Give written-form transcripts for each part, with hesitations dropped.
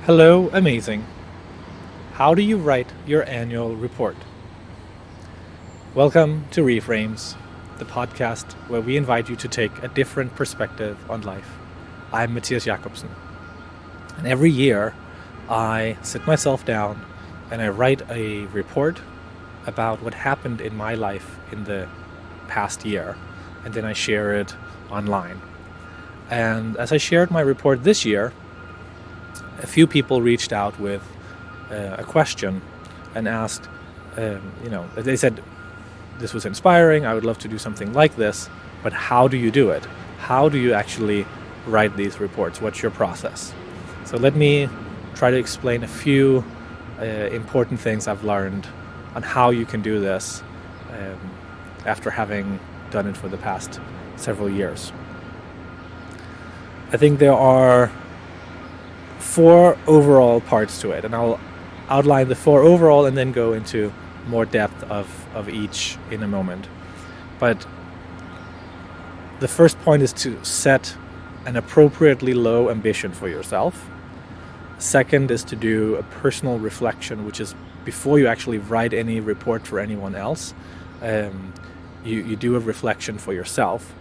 Hello, amazing. How do you write your annual report? Welcome to Reframes, the podcast where we invite you to take a different perspective on life. I'm Matthias Jakobsen, and every year I sit myself down and I write a report about what happened in my life in the past year, and then I share it online. And as I shared my report this year, a few people reached out with a question and asked, they said, this was inspiring, I would love to do something like this, but how do you do it? How do you actually write these reports? What's your process? So let me try to explain a few important things I've learned on how you can do this after having done it for the past several years. I think there are 4 overall parts to it, and I'll outline the 4 overall and then go into more depth of each in a moment. But the first point is to set an appropriately low ambition for yourself. Second is to do a personal reflection, which is before you actually write any report for anyone else, you do a reflection for yourself.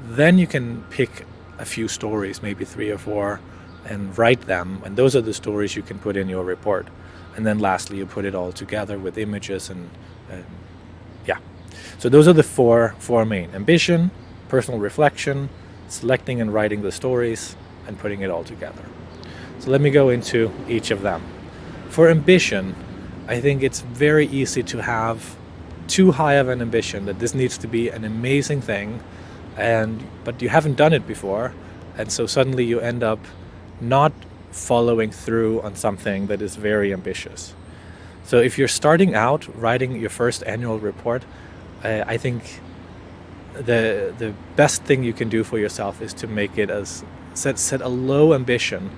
Then you can pick a few stories, maybe 3 or 4, and write them, and those are the stories you can put in your report. And then lastly, you put it all together with images and so those are the four main: ambition, personal reflection, selecting and writing the stories, and putting it all together. So let me go into each of them. For ambition, I think it's very easy to have too high of an ambition, that this needs to be an amazing thing, but you haven't done it before, and so suddenly you end up not following through on something that is very ambitious. So if you're starting out writing your first annual report, I think the best thing you can do for yourself is to make it as set a low ambition,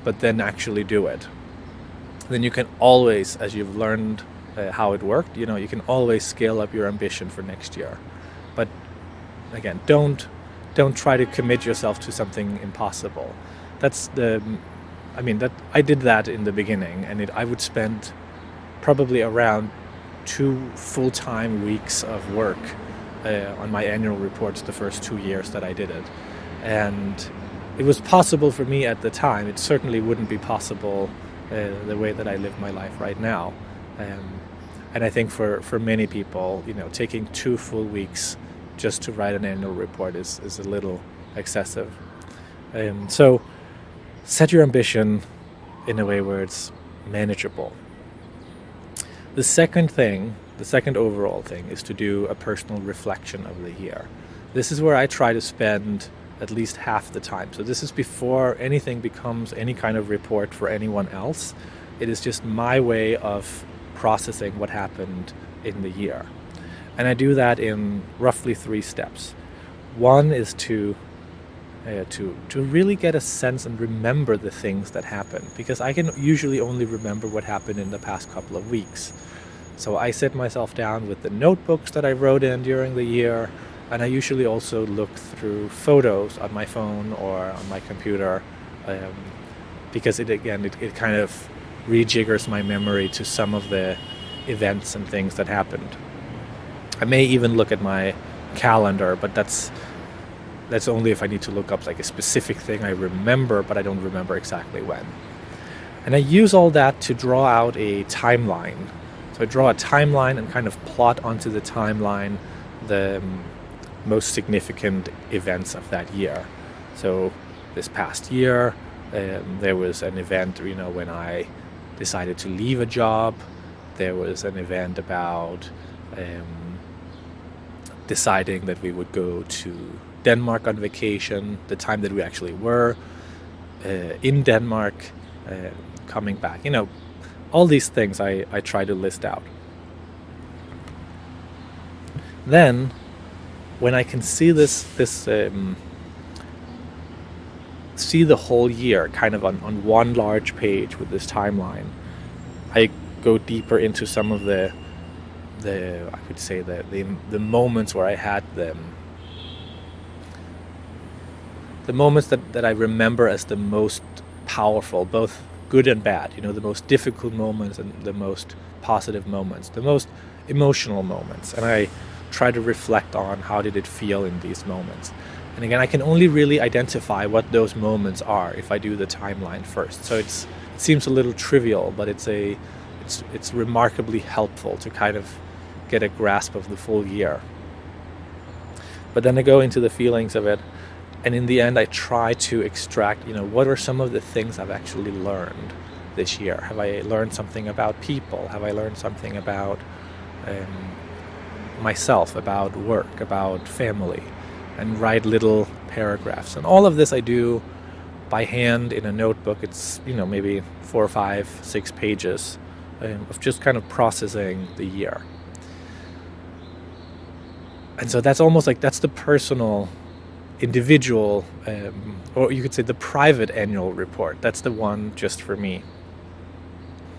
but then actually do it. Then you can always, as you've learned how it worked, you can always scale up your ambition for next year. But again, don't try to commit yourself to something impossible. I did that in the beginning, and I would spend probably around 2 full-time weeks of work on my annual reports the first 2 years that I did it. And it was possible for me at the time. It certainly wouldn't be possible the way that I live my life right now. And I think for many people, taking 2 full weeks just to write an annual report is a little excessive. So set your ambition in a way where it's manageable. The second overall thing, is to do a personal reflection of the year. This is where I try to spend at least half the time. So this is before anything becomes any kind of report for anyone else. It is just my way of processing what happened in the year. And I do that in roughly 3 steps. One is to really get a sense and remember the things that happened, because I can usually only remember what happened in the past couple of weeks. So I sit myself down with the notebooks that I wrote in during the year, and I usually also look through photos on my phone or on my computer, because it kind of rejiggers my memory to some of the events and things that happened. I may even look at my calendar, but that's only if I need to look up like a specific thing I remember, but I don't remember exactly when. And I use all that to draw out a timeline. So I draw a timeline and kind of plot onto the timeline the most significant events of that year. So this past year, there was an event, when I decided to leave a job. There was an event about deciding that we would go to Denmark on vacation, the time that we actually were in Denmark, coming back. All these things I try to list out. Then, when I can see see the whole year kind of on one large page with this timeline, I go deeper into some of the I would say the moments where I had them. The moments that I remember as the most powerful, both good and bad, the most difficult moments and the most positive moments, the most emotional moments. And I try to reflect on how did it feel in these moments. And again, I can only really identify what those moments are if I do the timeline first. So it seems a little trivial, but it's remarkably helpful to kind of get a grasp of the full year. But then I go into the feelings of it, and in the end I try to extract, what are some of the things I've actually learned this year? Have I learned something about people? Have I learned something about myself, about work, about family? And write little paragraphs. And all of this I do by hand in a notebook. It's, maybe 4 or 5, 6 pages of just kind of processing the year. And so that's almost like that's the personal, individual, or you could say the private annual report. That's the one just for me.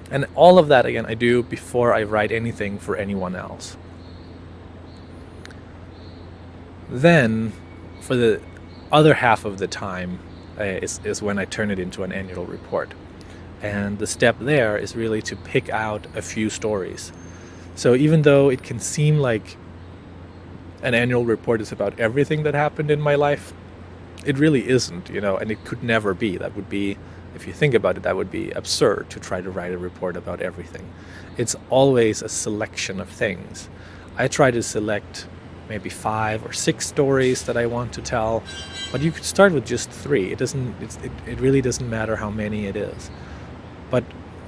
And all of that, again, I do before I write anything for anyone else. Then, for the other half of the time, is when I turn it into an annual report. And the step there is really to pick out a few stories. So even though it can seem like an annual report is about everything that happened in my life, it really isn't, and it could never be. That would be, if you think about it, that would be absurd to try to write a report about everything. It's always a selection of things. I try to select maybe 5 or 6 stories that I want to tell, but you could start with just 3. It really doesn't matter how many it is. But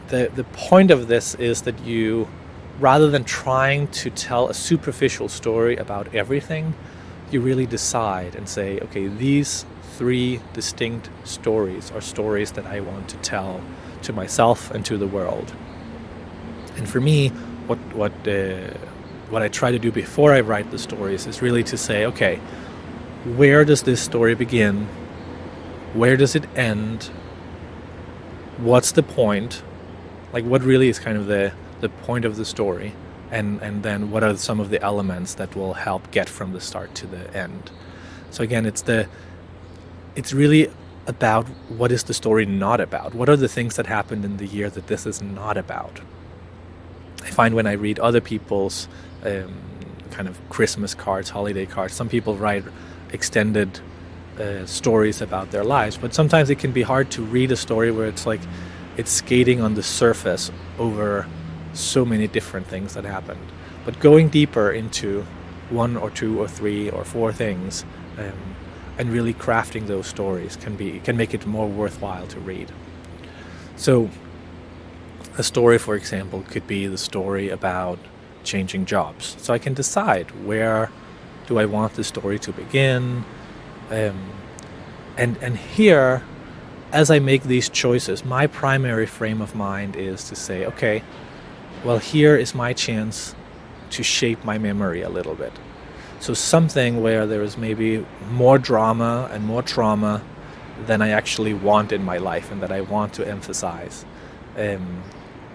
the point of this is that you, rather than trying to tell a superficial story about everything, you really decide and say, okay, these 3 distinct stories are stories that I want to tell to myself and to the world. And for me, what I try to do before I write the stories is really to say, okay, where does this story begin? Where does it end? What's the point? Like, what really is kind of the point of the story? And then what are some of the elements that will help get from the start to the end? So again, it's really about what is the story not about? What are the things that happened in the year that this is not about? I find when I read other people's kind of Christmas cards, holiday cards, some people write extended stories about their lives, but sometimes it can be hard to read a story where it's like it's skating on the surface over so many different things that happened. But going deeper into 1 or 2 or 3 or 4 things and really crafting those stories can make it more worthwhile to read. So a story, for example, could be the story about changing jobs. So I can decide where do I want the story to begin. And here, as I make these choices, my primary frame of mind is to say, okay, well, here is my chance to shape my memory a little bit. So something where there is maybe more drama and more trauma than I actually want in my life and that I want to emphasize.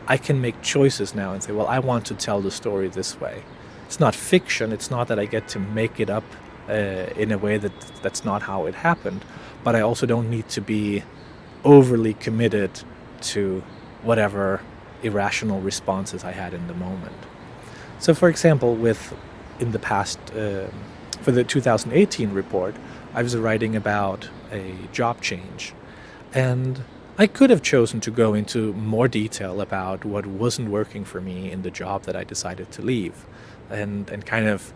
I can make choices now and say, well, I want to tell the story this way. It's not fiction. It's not that I get to make it up in a way that's not how it happened. But I also don't need to be overly committed to whatever irrational responses I had in the moment. So, for example, in the past, for the 2018 report, I was writing about a job change. And I could have chosen to go into more detail about what wasn't working for me in the job that I decided to leave and kind of,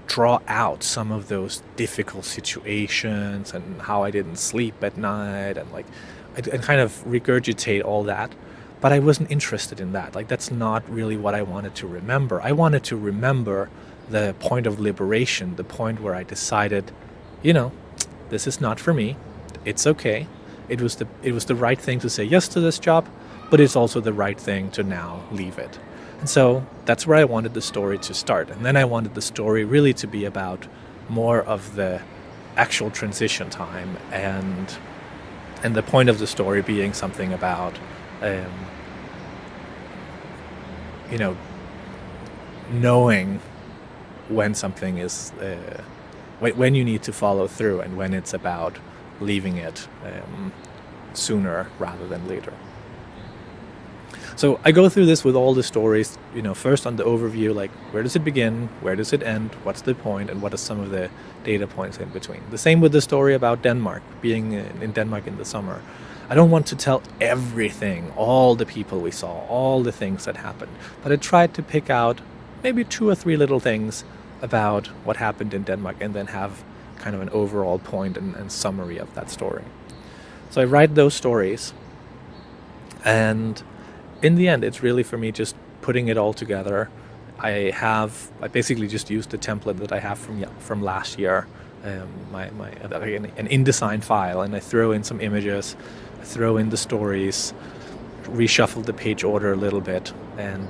draw out some of those difficult situations and how I didn't sleep at night and kind of regurgitate all that. But I wasn't interested in that. Like, that's not really what I wanted to remember. I wanted to remember the point of liberation, the point where I decided, this is not for me. It's okay. It was the right thing to say yes to this job, but it's also the right thing to now leave it. And so that's where I wanted the story to start. And then I wanted the story really to be about more of the actual transition time and the point of the story being something about, knowing when something is, when you need to follow through and when it's about leaving it sooner rather than later. So I go through this with all the stories, first on the overview, like where does it begin, where does it end, what's the point, and what are some of the data points in between. The same with the story about Denmark, being in Denmark in the summer. I don't want to tell everything, all the people we saw, all the things that happened, but I tried to pick out maybe 2 or 3 little things about what happened in Denmark and then have kind of an overall point and summary of that story. So I write those stories, and in the end, it's really for me just putting it all together. I basically just used the template that I have from last year, an InDesign file, and I throw in some images, I throw in the stories, reshuffle the page order a little bit, and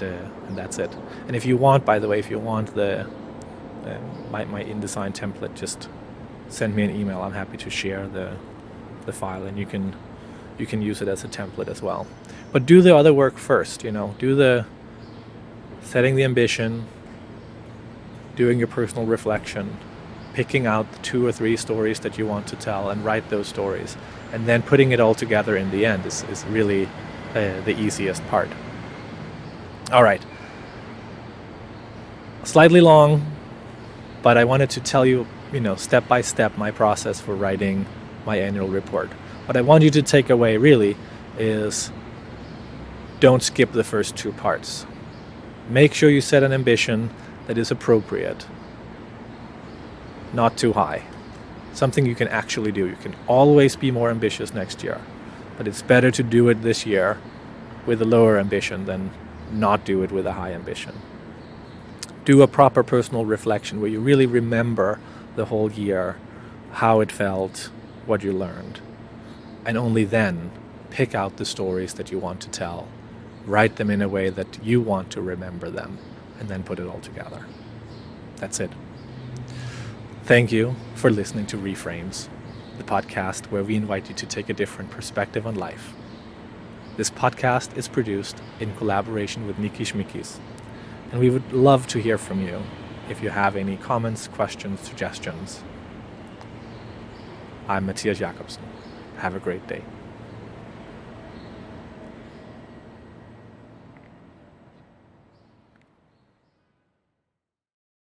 that's it. And if you want, by the way, the my InDesign template, just send me an email. I'm happy to share the file, and you can use it as a template as well. But do the other work first, do the setting the ambition, doing your personal reflection, picking out the 2 or 3 stories that you want to tell and write those stories. And then putting it all together in the end is really the easiest part. All right. Slightly long, but I wanted to tell you, step by step my process for writing my annual report. What I want you to take away really is don't skip the first 2 parts. Make sure you set an ambition that is appropriate, not too high. Something you can actually do. You can always be more ambitious next year, but it's better to do it this year with a lower ambition than not do it with a high ambition. Do a proper personal reflection where you really remember the whole year, how it felt, what you learned. And only then pick out the stories that you want to tell, write them in a way that you want to remember them, and then put it all together. That's it. Thank you for listening to Reframes, the podcast where we invite you to take a different perspective on life. This podcast is produced in collaboration with Niki Schmikis, and we would love to hear from you if you have any comments, questions, suggestions. I'm Matthias Jakobsen. Have a great day.